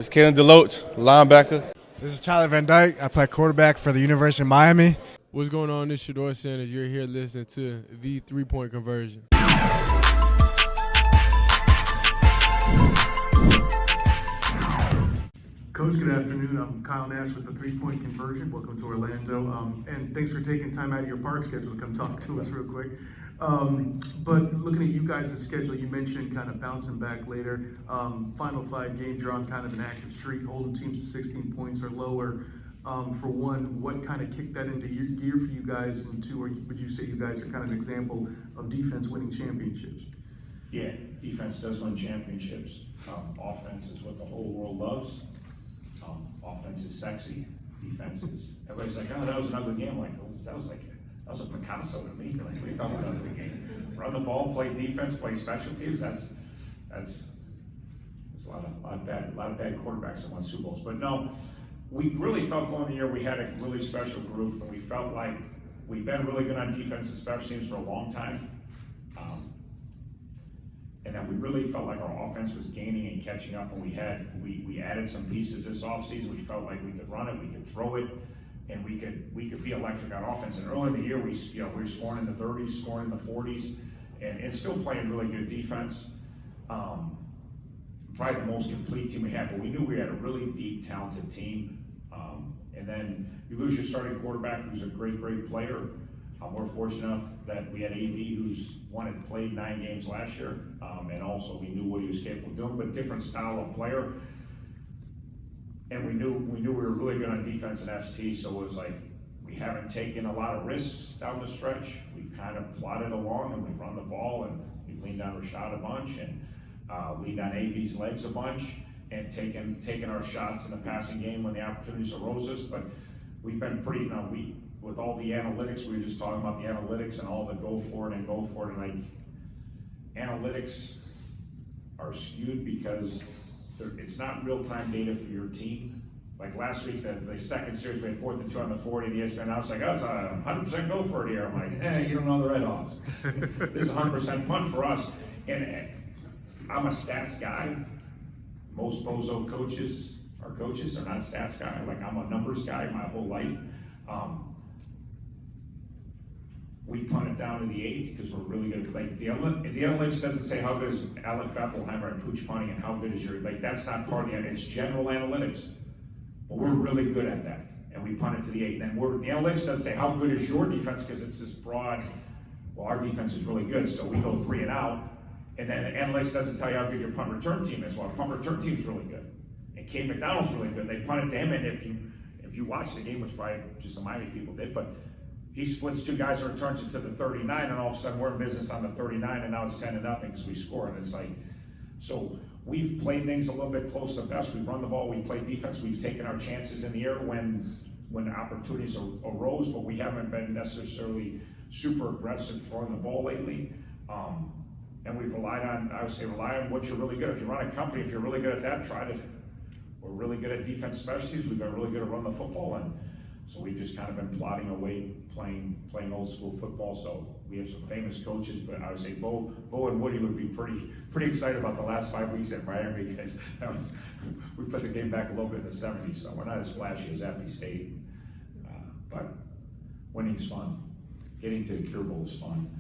It's Kalen DeLoach, linebacker. This is Tyler Van Dyke. I play quarterback for the University of Miami. What's going on? This is Shador Sanders. You're here listening to The 3-Point Conversion. Coach, good afternoon. I'm Kyle Nash with the 3-Point Conversion. Welcome to Orlando. And thanks for taking time out of your park schedule to come talk to us real quick. But looking at you guys' schedule, you mentioned kind of bouncing back later. Final 5 games, you're on kind of an active streak, holding teams to 16 points or lower. For one, what kind of kicked that into gear for you guys? And two, would you say you guys are kind of an example of defense winning championships? Yeah, defense does win championships. Offense is what the whole world loves. Offense is sexy. Defense is, everybody's like, oh, that was an ugly game. Like, that was a Picasso to me. Like, what are you talking about ugly game? Run the ball, play defense, play special teams. That's a lot of bad quarterbacks that won Super Bowls. But no, we really felt going the year we had a really special group, and we felt like we've been really good on defense and special teams for a long time. And that we really felt like our offense was gaining and catching up, and we added some pieces this offseason. We felt like we could run it, we could throw it, and we could be electric on offense. And early in the year, we were scoring in the 30s, scoring in the 40s, and still playing really good defense. Probably the most complete team we had, but we knew we had a really deep, talented team. And then you lose your starting quarterback, who's a great player. We're fortunate enough that we had AV, who's played 9 games last year, and also we knew what he was capable of doing, but different style of player. And we knew we were really good on defense and ST, so it was like we haven't taken a lot of risks down the stretch. We've kind of plodded along, and we've run the ball, and we've leaned on Rashad a bunch, and leaned on AV's legs a bunch, and taken our shots in the passing game when the opportunities arose us. But we've been pretty, with all the analytics, we were just talking about the analytics and all the go for it, and like, analytics are skewed because it's not real-time data for your team. Like last week, the second series, we had 4th and 2 on the 40, and ESPN, I was like, oh, it's a 100% go for it here. I'm like, hey, you don't know the Red Hawks. This is a 100% punt for us. And I'm a stats guy. Most bozo coaches are not stats guy. Like, I'm a numbers guy my whole life. We punt it down to the 8 because we're really good. Like, the analytics doesn't say how good is Alec Beppelheimer and Pooch punting and how good is your, like, that's not part of it. It's general analytics. But we're really good at that. And we punt it to the 8. And then the analytics doesn't say how good is your defense because it's this broad, well, our defense is really good, so we go 3 and out. And then the analytics doesn't tell you how good your punt return team is. Well, our punt return team's really good. And Kate McDonald's really good. They punted to him, and if you watch the game, which probably just some Miami people did, but he splits 2 guys and returns it to the 39, and all of a sudden we're in business on the 39, and now it's 10-0 because we score. And it's like, so we've played things a little bit close to best. We've run the ball, we played defense, we've taken our chances in the air when opportunities arose, but we haven't been necessarily super aggressive throwing the ball lately. And we've relied on what you're really good at. If you run a company, if you're really good at that, we're really good at defense specialties. We've been really good at run the football, and so we've just kind of been plodding away, playing old school football. So we have some famous coaches, but I would say Bo and Woody would be pretty excited about the last 5 weeks at Miami because we put the game back a little bit in the 70s. So we're not as flashy as Appy State, but winning is fun. Getting to the Cure Bowl is fun.